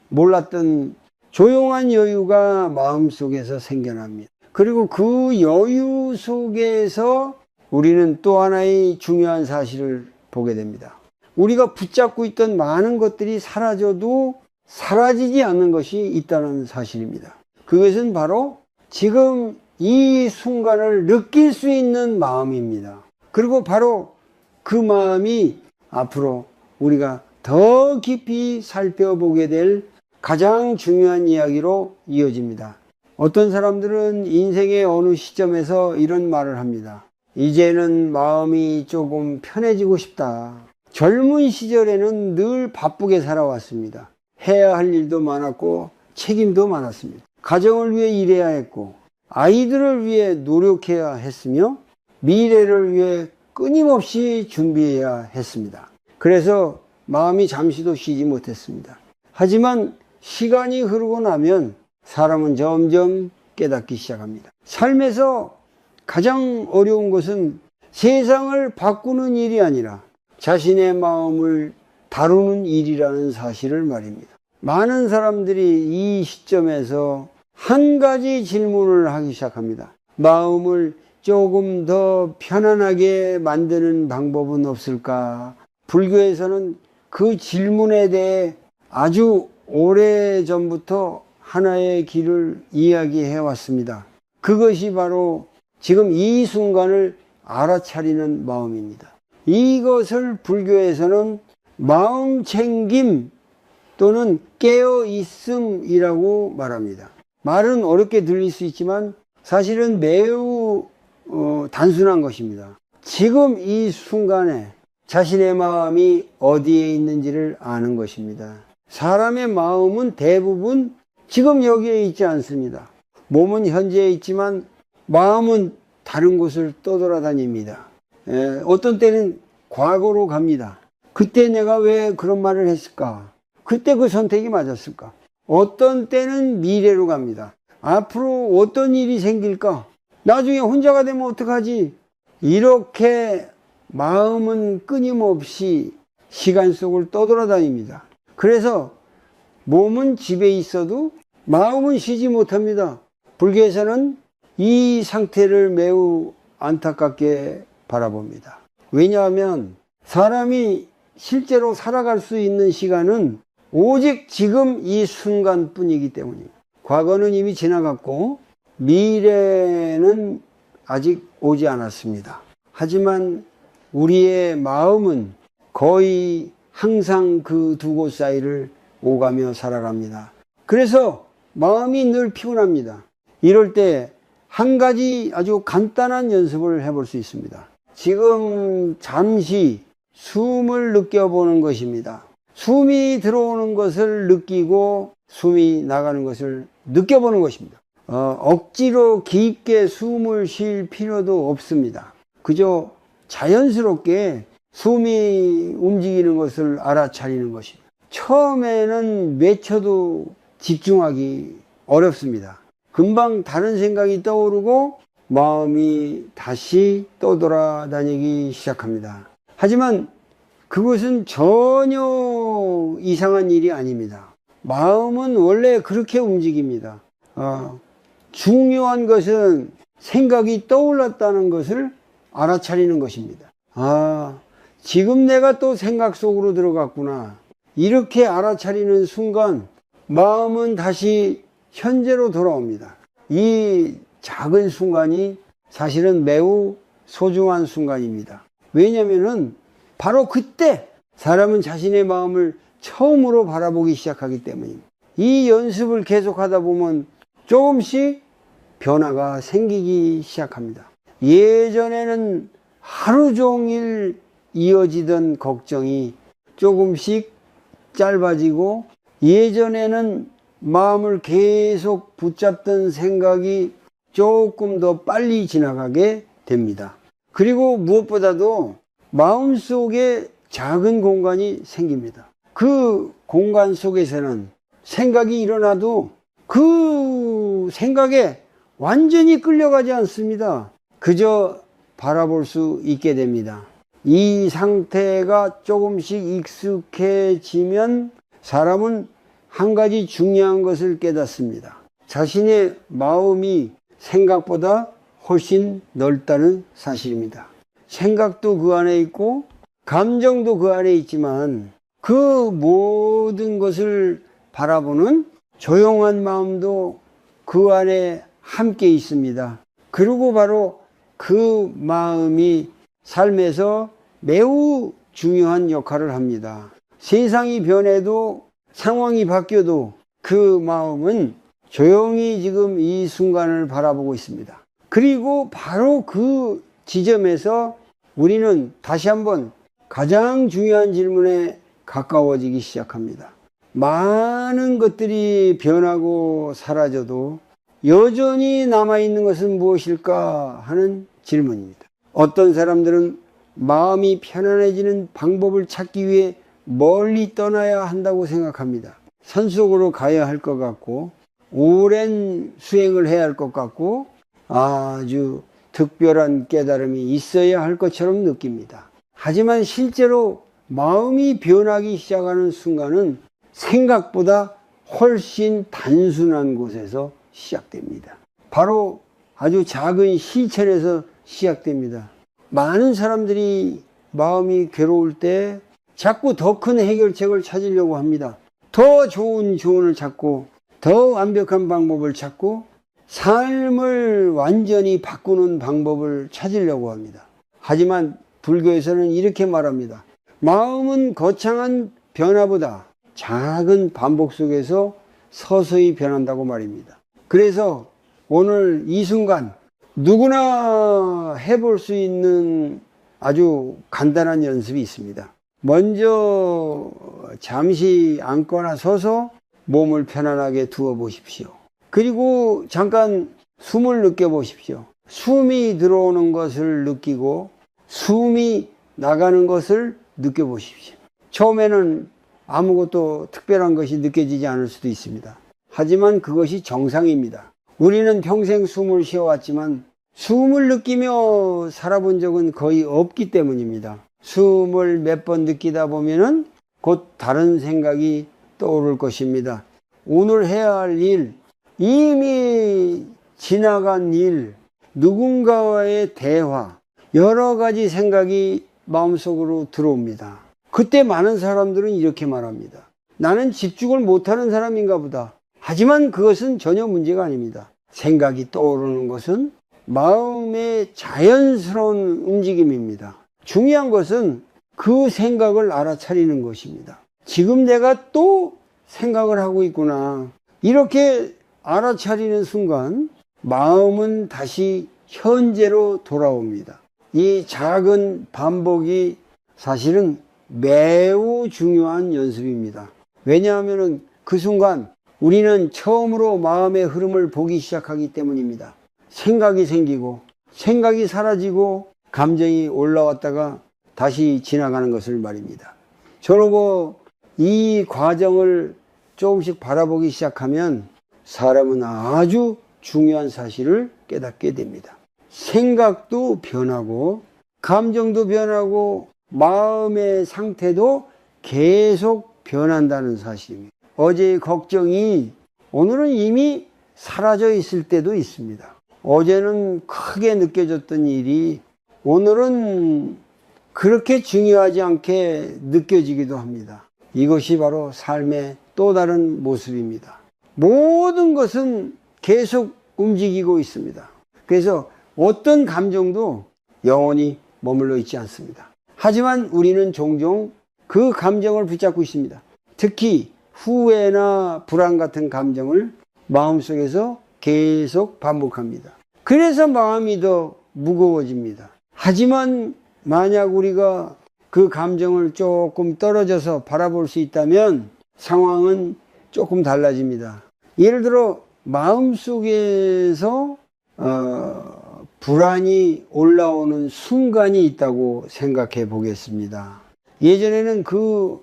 몰랐던 조용한 여유가 마음속에서 생겨납니다. 그리고 그 여유 속에서 우리는 또 하나의 중요한 사실을 보게 됩니다. 우리가 붙잡고 있던 많은 것들이 사라져도 사라지지 않는 것이 있다는 사실입니다. 그것은 바로 지금 이 순간을 느낄 수 있는 마음입니다. 그리고 바로 그 마음이 앞으로 우리가 더 깊이 살펴보게 될 가장 중요한 이야기로 이어집니다. 어떤 사람들은 인생의 어느 시점에서 이런 말을 합니다. 이제는 마음이 조금 편해지고 싶다. 젊은 시절에는 늘 바쁘게 살아왔습니다. 해야 할 일도 많았고 책임도 많았습니다. 가정을 위해 일해야 했고 아이들을 위해 노력해야 했으며 미래를 위해 끊임없이 준비해야 했습니다. 그래서 마음이 잠시도 쉬지 못했습니다. 하지만 시간이 흐르고 나면 사람은 점점 깨닫기 시작합니다. 삶에서 가장 어려운 것은 세상을 바꾸는 일이 아니라 자신의 마음을 다루는 일이라는 사실을 말입니다. 많은 사람들이 이 시점에서 한 가지 질문을 하기 시작합니다. 마음을 조금 더 편안하게 만드는 방법은 없을까? 불교에서는 그 질문에 대해 아주 오래전부터 하나의 길을 이야기해 왔습니다. 그것이 바로 지금 이 순간을 알아차리는 마음입니다. 이것을 불교에서는 마음챙김 또는 깨어있음이라고 말합니다. 말은 어렵게 들릴 수 있지만 사실은 매우 단순한 것입니다. 지금 이 순간에 자신의 마음이 어디에 있는지를 아는 것입니다. 사람의 마음은 대부분 지금 여기에 있지 않습니다. 몸은 현재에 있지만 마음은 다른 곳을 떠돌아다닙니다. 어떤 때는 과거로 갑니다. 그때 내가 왜 그런 말을 했을까? 그때 그 선택이 맞았을까? 어떤 때는 미래로 갑니다. 앞으로 어떤 일이 생길까? 나중에 혼자가 되면 어떡하지? 이렇게 마음은 끊임없이 시간 속을 떠돌아다닙니다. 그래서 몸은 집에 있어도 마음은 쉬지 못합니다. 불교에서는 이 상태를 매우 안타깝게 바라봅니다. 왜냐하면 사람이 실제로 살아갈 수 있는 시간은 오직 지금 이 순간뿐이기 때문입니다. 과거는 이미 지나갔고 미래는 아직 오지 않았습니다. 하지만 우리의 마음은 거의 항상 그 두 곳 사이를 오가며 살아갑니다. 그래서 마음이 늘 피곤합니다. 이럴 때 한 가지 아주 간단한 연습을 해볼 수 있습니다. 지금 잠시 숨을 느껴보는 것입니다. 숨이 들어오는 것을 느끼고 숨이 나가는 것을 느껴보는 것입니다. 억지로 깊게 숨을 쉴 필요도 없습니다. 그저 자연스럽게 숨이 움직이는 것을 알아차리는 것입니다. 처음에는 몇 초도 집중하기 어렵습니다. 금방 다른 생각이 떠오르고 마음이 다시 떠돌아다니기 시작합니다. 하지만 그것은 전혀 이상한 일이 아닙니다. 마음은 원래 그렇게 움직입니다. 중요한 것은 생각이 떠올랐다는 것을 알아차리는 것입니다. 지금 내가 또 생각 속으로 들어갔구나. 이렇게 알아차리는 순간 마음은 다시 현재로 돌아옵니다. 이 작은 순간이 사실은 매우 소중한 순간입니다. 왜냐하면 바로 그때 사람은 자신의 마음을 처음으로 바라보기 시작하기 때문입니다. 이 연습을 계속하다 보면 조금씩 변화가 생기기 시작합니다. 예전에는 하루 종일 이어지던 걱정이 조금씩 짧아지고, 예전에는 마음을 계속 붙잡던 생각이 조금 더 빨리 지나가게 됩니다. 그리고 무엇보다도 마음속에 작은 공간이 생깁니다. 그 공간 속에서는 생각이 일어나도 그 생각에 완전히 끌려가지 않습니다. 그저 바라볼 수 있게 됩니다. 이 상태가 조금씩 익숙해지면 사람은 한 가지 중요한 것을 깨닫습니다. 자신의 마음이 생각보다 훨씬 넓다는 사실입니다. 생각도 그 안에 있고 감정도 그 안에 있지만 그 모든 것을 바라보는 조용한 마음도 그 안에 함께 있습니다. 그리고 바로 그 마음이 삶에서 매우 중요한 역할을 합니다. 세상이 변해도 상황이 바뀌어도 그 마음은 조용히 지금 이 순간을 바라보고 있습니다. 그리고 바로 그 지점에서 우리는 다시 한번 가장 중요한 질문에 가까워지기 시작합니다. 많은 것들이 변하고 사라져도 여전히 남아있는 것은 무엇일까 하는 질문입니다. 어떤 사람들은 마음이 편안해지는 방법을 찾기 위해 멀리 떠나야 한다고 생각합니다. 산속으로 가야 할 것 같고, 오랜 수행을 해야 할 것 같고, 아주 특별한 깨달음이 있어야 할 것처럼 느낍니다. 하지만 실제로 마음이 변하기 시작하는 순간은 생각보다 훨씬 단순한 곳에서 시작됩니다. 바로 아주 작은 실천에서 시작됩니다. 많은 사람들이 마음이 괴로울 때 자꾸 더 큰 해결책을 찾으려고 합니다. 더 좋은 조언을 찾고 더 완벽한 방법을 찾고 삶을 완전히 바꾸는 방법을 찾으려고 합니다. 하지만 불교에서는 이렇게 말합니다. 마음은 거창한 변화보다 작은 반복 속에서 서서히 변한다고 말입니다. 그래서 오늘 이 순간 누구나 해볼 수 있는 아주 간단한 연습이 있습니다. 먼저 잠시 앉거나 서서 몸을 편안하게 두어 보십시오. 그리고 잠깐 숨을 느껴 보십시오. 숨이 들어오는 것을 느끼고 숨이 나가는 것을 느껴 보십시오. 처음에는 아무것도 특별한 것이 느껴지지 않을 수도 있습니다. 하지만 그것이 정상입니다. 우리는 평생 숨을 쉬어왔지만 숨을 느끼며 살아본 적은 거의 없기 때문입니다. 숨을 몇 번 느끼다 보면은 곧 다른 생각이 떠오를 것입니다. 오늘 해야 할 일, 이미 지나간 일, 누군가와의 대화, 여러 가지 생각이 마음속으로 들어옵니다. 그때 많은 사람들은 이렇게 말합니다. 나는 집중을 못하는 사람인가 보다. 하지만 그것은 전혀 문제가 아닙니다. 생각이 떠오르는 것은 마음의 자연스러운 움직임입니다. 중요한 것은 그 생각을 알아차리는 것입니다. 지금 내가 또 생각을 하고 있구나. 이렇게 알아차리는 순간 마음은 다시 현재로 돌아옵니다. 이 작은 반복이 사실은 매우 중요한 연습입니다. 왜냐하면 그 순간 우리는 처음으로 마음의 흐름을 보기 시작하기 때문입니다. 생각이 생기고 생각이 사라지고 감정이 올라왔다가 다시 지나가는 것을 말입니다. 저러고 이 과정을 조금씩 바라보기 시작하면 사람은 아주 중요한 사실을 깨닫게 됩니다. 생각도 변하고 감정도 변하고 마음의 상태도 계속 변한다는 사실입니다. 어제의 걱정이 오늘은 이미 사라져 있을 때도 있습니다. 어제는 크게 느껴졌던 일이 오늘은 그렇게 중요하지 않게 느껴지기도 합니다. 이것이 바로 삶의 또 다른 모습입니다. 모든 것은 계속 움직이고 있습니다. 그래서 어떤 감정도 영원히 머물러 있지 않습니다. 하지만 우리는 종종 그 감정을 붙잡고 있습니다. 특히 후회나 불안 같은 감정을 마음속에서 계속 반복합니다. 그래서 마음이 더 무거워집니다. 하지만 만약 우리가 그 감정을 조금 떨어져서 바라볼 수 있다면 상황은 조금 달라집니다. 예를 들어 마음속에서 불안이 올라오는 순간이 있다고 생각해 보겠습니다. 예전에는 그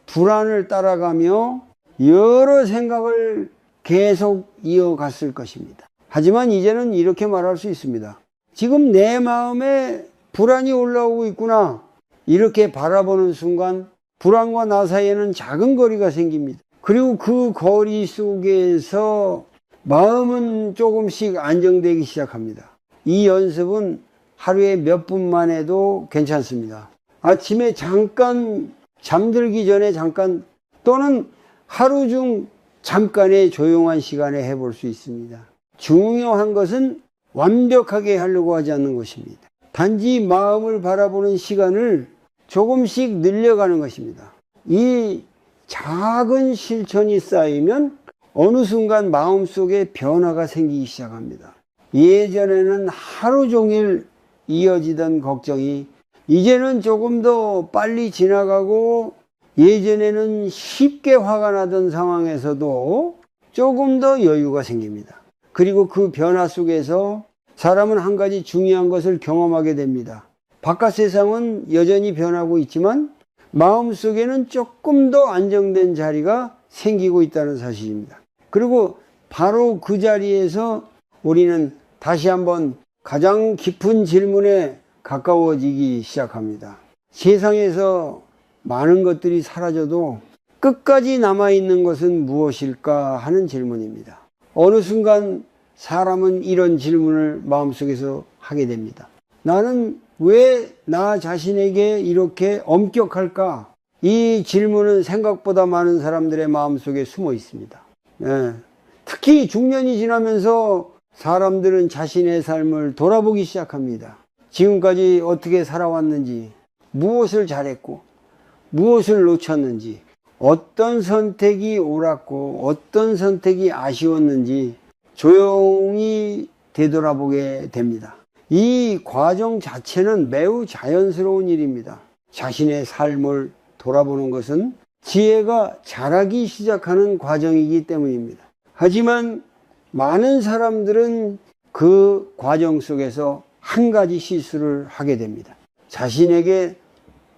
불안을 따라가며 여러 생각을 계속 이어갔을 것입니다. 하지만 이제는 이렇게 말할 수 있습니다. 지금 내 마음에 불안이 올라오고 있구나. 이렇게 바라보는 순간 불안과 나 사이에는 작은 거리가 생깁니다. 그리고 그 거리 속에서 마음은 조금씩 안정되기 시작합니다. 이 연습은 하루에 몇 분만 해도 괜찮습니다. 아침에 잠깐 잠들기 전에 잠깐 또는 하루 중 잠깐의 조용한 시간에 해볼 수 있습니다. 중요한 것은 완벽하게 하려고 하지 않는 것입니다. 단지 마음을 바라보는 시간을 조금씩 늘려가는 것입니다. 이 작은 실천이 쌓이면 어느 순간 마음속에 변화가 생기기 시작합니다. 예전에는 하루 종일 이어지던 걱정이 이제는 조금 더 빨리 지나가고 예전에는 쉽게 화가 나던 상황에서도 조금 더 여유가 생깁니다. 그리고 그 변화 속에서 사람은 한 가지 중요한 것을 경험하게 됩니다. 바깥 세상은 여전히 변하고 있지만 마음속에는 조금 더 안정된 자리가 생기고 있다는 사실입니다. 그리고 바로 그 자리에서 우리는 다시 한번 가장 깊은 질문에 가까워지기 시작합니다. 세상에서 많은 것들이 사라져도 끝까지 남아있는 것은 무엇일까 하는 질문입니다. 어느 순간 사람은 이런 질문을 마음속에서 하게 됩니다. 나는 왜 나 자신에게 이렇게 엄격할까? 이 질문은 생각보다 많은 사람들의 마음속에 숨어 있습니다. 특히 중년이 지나면서 사람들은 자신의 삶을 돌아보기 시작합니다. 지금까지 어떻게 살아왔는지, 무엇을 잘했고, 무엇을 놓쳤는지, 어떤 선택이 옳았고, 어떤 선택이 아쉬웠는지 조용히 되돌아보게 됩니다. 이 과정 자체는 매우 자연스러운 일입니다. 자신의 삶을 돌아보는 것은 지혜가 자라기 시작하는 과정이기 때문입니다. 하지만 많은 사람들은 그 과정 속에서 한 가지 실수를 하게 됩니다. 자신에게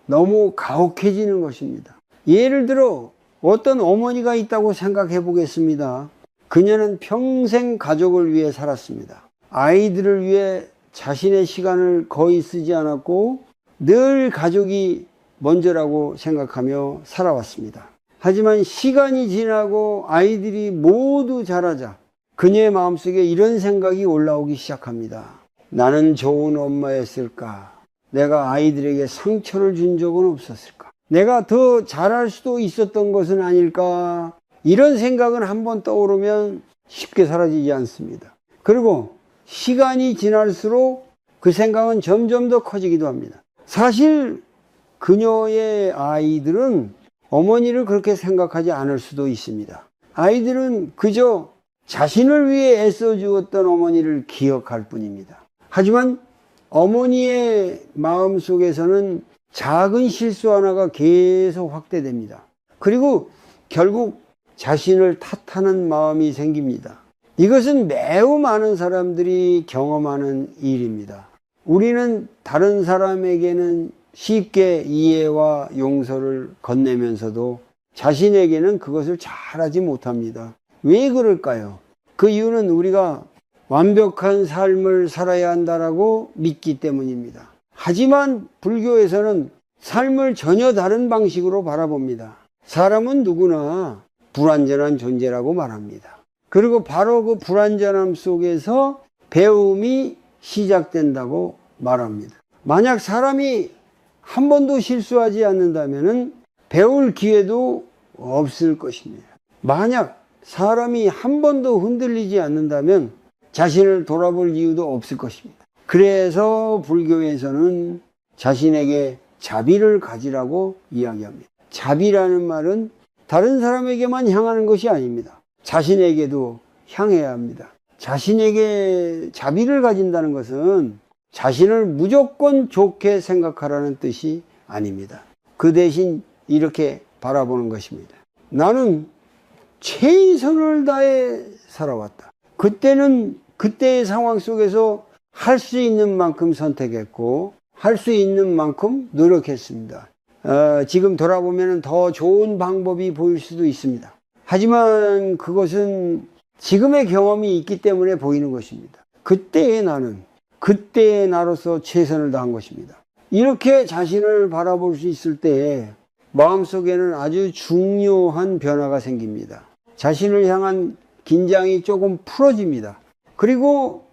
너무 가혹해지는 것입니다. 예를 들어 어떤 어머니가 있다고 생각해 보겠습니다. 그녀는 평생 가족을 위해 살았습니다. 아이들을 위해 자신의 시간을 거의 쓰지 않았고 늘 가족이 먼저라고 생각하며 살아왔습니다. 하지만 시간이 지나고 아이들이 모두 자라자 그녀의 마음속에 이런 생각이 올라오기 시작합니다. 나는 좋은 엄마였을까? 내가 아이들에게 상처를 준 적은 없었을까? 내가 더 잘할 수도 있었던 것은 아닐까? 이런 생각은 한번 떠오르면 쉽게 사라지지 않습니다. 그리고 시간이 지날수록 그 생각은 점점 더 커지기도 합니다. 사실 그녀의 아이들은 어머니를 그렇게 생각하지 않을 수도 있습니다. 아이들은 그저 자신을 위해 애써주었던 어머니를 기억할 뿐입니다. 하지만 어머니의 마음속에서는 작은 실수 하나가 계속 확대됩니다. 그리고 결국 자신을 탓하는 마음이 생깁니다. 이것은 매우 많은 사람들이 경험하는 일입니다. 우리는 다른 사람에게는 쉽게 이해와 용서를 건네면서도 자신에게는 그것을 잘하지 못합니다. 왜 그럴까요? 그 이유는 우리가 완벽한 삶을 살아야 한다라고 믿기 때문입니다. 하지만 불교에서는 삶을 전혀 다른 방식으로 바라봅니다. 사람은 누구나 불완전한 존재라고 말합니다. 그리고 바로 그 불완전함 속에서 배움이 시작된다고 말합니다. 만약 사람이 한 번도 실수하지 않는다면 배울 기회도 없을 것입니다. 만약 사람이 한 번도 흔들리지 않는다면 자신을 돌아볼 이유도 없을 것입니다. 그래서 불교에서는 자신에게 자비를 가지라고 이야기합니다. 자비라는 말은 다른 사람에게만 향하는 것이 아닙니다. 자신에게도 향해야 합니다. 자신에게 자비를 가진다는 것은 자신을 무조건 좋게 생각하라는 뜻이 아닙니다. 그 대신 이렇게 바라보는 것입니다. 나는 최선을 다해 살아왔다. 그때는 그때의 상황 속에서 할 수 있는 만큼 선택했고 할 수 있는 만큼 노력했습니다. 지금 돌아보면 더 좋은 방법이 보일 수도 있습니다. 하지만 그것은 지금의 경험이 있기 때문에 보이는 것입니다. 그때의 나는 그때의 나로서 최선을 다한 것입니다. 이렇게 자신을 바라볼 수 있을 때 마음속에는 아주 중요한 변화가 생깁니다. 자신을 향한 긴장이 조금 풀어집니다. 그리고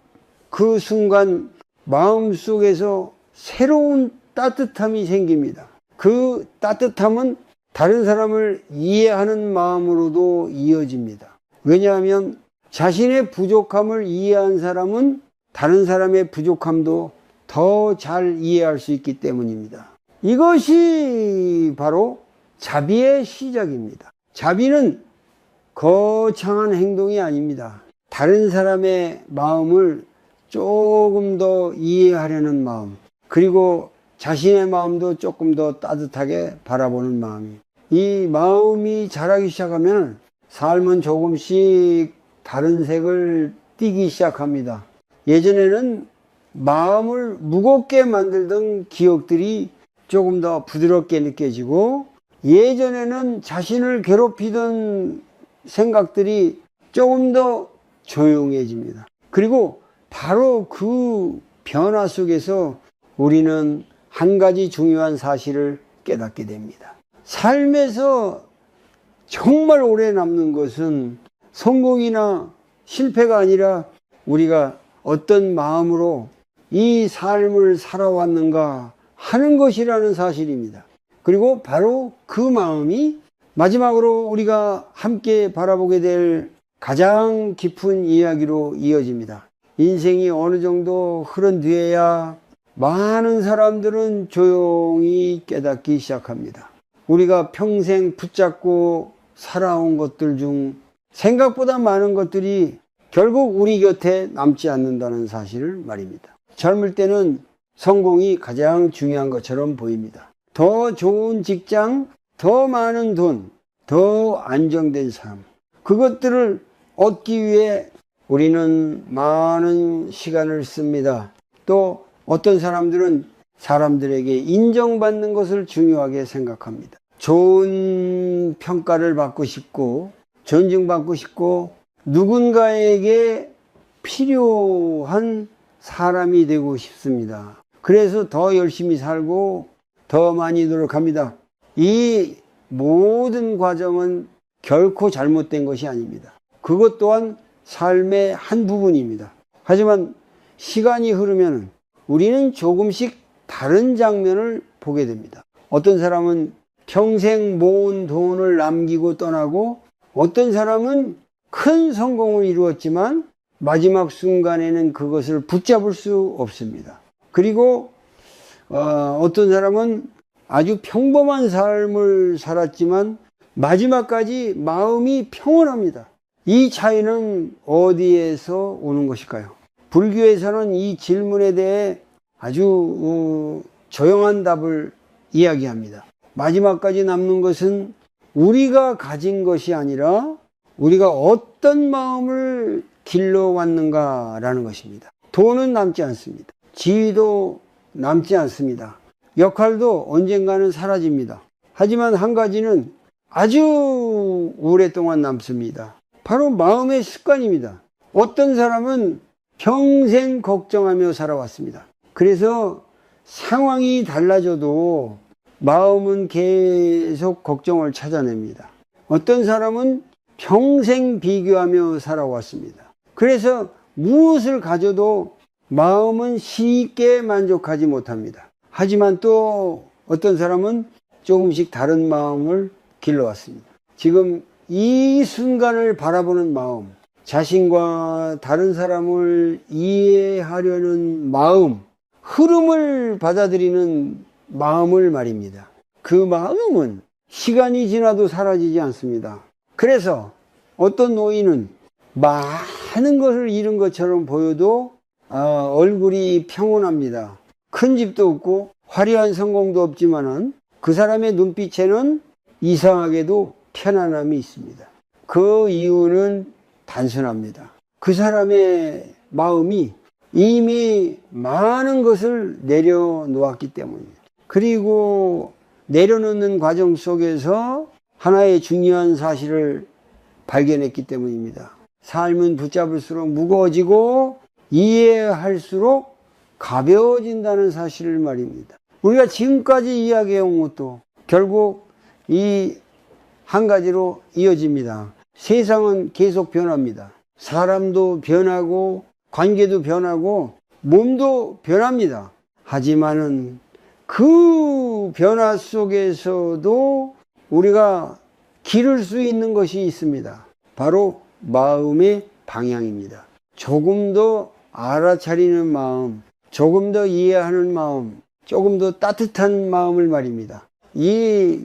그 순간 마음속에서 새로운 따뜻함이 생깁니다. 그 따뜻함은 다른 사람을 이해하는 마음으로도 이어집니다. 왜냐하면 자신의 부족함을 이해한 사람은 다른 사람의 부족함도 더 잘 이해할 수 있기 때문입니다. 이것이 바로 자비의 시작입니다. 자비는 거창한 행동이 아닙니다. 다른 사람의 마음을 조금 더 이해하려는 마음, 그리고 자신의 마음도 조금 더 따뜻하게 바라보는 마음이, 이 마음이 자라기 시작하면 삶은 조금씩 다른 색을 띠기 시작합니다. 예전에는 마음을 무겁게 만들던 기억들이 조금 더 부드럽게 느껴지고, 예전에는 자신을 괴롭히던 생각들이 조금 더 조용해집니다. 그리고 바로 그 변화 속에서 우리는 한 가지 중요한 사실을 깨닫게 됩니다. 삶에서 정말 오래 남는 것은 성공이나 실패가 아니라 우리가 어떤 마음으로 이 삶을 살아왔는가 하는 것이라는 사실입니다. 그리고 바로 그 마음이 마지막으로 우리가 함께 바라보게 될 가장 깊은 이야기로 이어집니다. 인생이 어느 정도 흐른 뒤에야 많은 사람들은 조용히 깨닫기 시작합니다. 우리가 평생 붙잡고 살아온 것들 중 생각보다 많은 것들이 결국 우리 곁에 남지 않는다는 사실을 말입니다. 젊을 때는 성공이 가장 중요한 것처럼 보입니다. 더 좋은 직장, 더 많은 돈, 더 안정된 삶, 그것들을 얻기 위해 우리는 많은 시간을 씁니다. 또 어떤 사람들은 사람들에게 인정받는 것을 중요하게 생각합니다. 좋은 평가를 받고 싶고 존중받고 싶고 누군가에게 필요한 사람이 되고 싶습니다. 그래서 더 열심히 살고 더 많이 노력합니다. 이 모든 과정은 결코 잘못된 것이 아닙니다. 그것 또한 삶의 한 부분입니다. 하지만 시간이 흐르면 우리는 조금씩 다른 장면을 보게 됩니다. 어떤 사람은 평생 모은 돈을 남기고 떠나고, 어떤 사람은 큰 성공을 이루었지만 마지막 순간에는 그것을 붙잡을 수 없습니다. 그리고 어떤 사람은 아주 평범한 삶을 살았지만 마지막까지 마음이 평온합니다. 이 차이는 어디에서 오는 것일까요? 불교에서는 이 질문에 대해 아주 조용한 답을 이야기합니다. 마지막까지 남는 것은 우리가 가진 것이 아니라 우리가 어떤 마음을 길러왔는가라는 것입니다. 돈은 남지 않습니다. 지위도 남지 않습니다. 역할도 언젠가는 사라집니다. 하지만 한 가지는 아주 오랫동안 남습니다. 바로 마음의 습관입니다. 어떤 사람은 평생 걱정하며 살아왔습니다. 그래서 상황이 달라져도 마음은 계속 걱정을 찾아냅니다. 어떤 사람은 평생 비교하며 살아왔습니다. 그래서 무엇을 가져도 마음은 쉽게 만족하지 못합니다. 하지만 또 어떤 사람은 조금씩 다른 마음을 길러왔습니다. 지금 이 순간을 바라보는 마음, 자신과 다른 사람을 이해하려는 마음, 흐름을 받아들이는 마음을 말입니다. 그 마음은 시간이 지나도 사라지지 않습니다. 그래서 어떤 노인은 많은 것을 잃은 것처럼 보여도 얼굴이 평온합니다. 큰 집도 없고 화려한 성공도 없지만은 그 사람의 눈빛에는 이상하게도 편안함이 있습니다. 그 이유는 단순합니다. 그 사람의 마음이 이미 많은 것을 내려놓았기 때문입니다. 그리고 내려놓는 과정 속에서 하나의 중요한 사실을 발견했기 때문입니다. 삶은 붙잡을수록 무거워지고 이해할수록 가벼워진다는 사실을 말입니다. 우리가 지금까지 이야기해온 것도 결국 이 한 가지로 이어집니다. 세상은 계속 변합니다. 사람도 변하고 관계도 변하고 몸도 변합니다. 하지만은 그 변화 속에서도 우리가 기를 수 있는 것이 있습니다. 바로 마음의 방향입니다. 조금 더 알아차리는 마음, 조금 더 이해하는 마음, 조금 더 따뜻한 마음을 말입니다. 이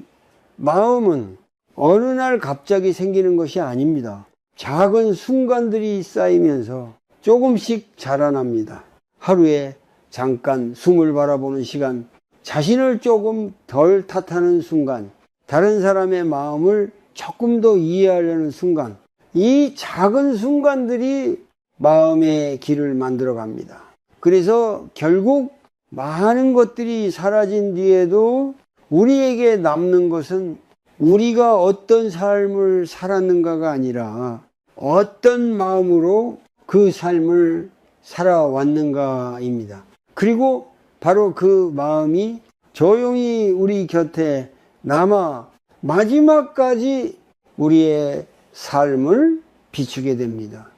마음은 어느 날 갑자기 생기는 것이 아닙니다. 작은 순간들이 쌓이면서 조금씩 자라납니다. 하루에 잠깐 숨을 바라보는 시간, 자신을 조금 덜 탓하는 순간, 다른 사람의 마음을 조금 더 이해하려는 순간, 이 작은 순간들이 마음의 길을 만들어 갑니다. 그래서 결국 많은 것들이 사라진 뒤에도 우리에게 남는 것은 우리가 어떤 삶을 살았는가가 아니라 어떤 마음으로 그 삶을 살아왔는가입니다. 그리고 바로 그 마음이 조용히 우리 곁에 남아 마지막까지 우리의 삶을 비추게 됩니다.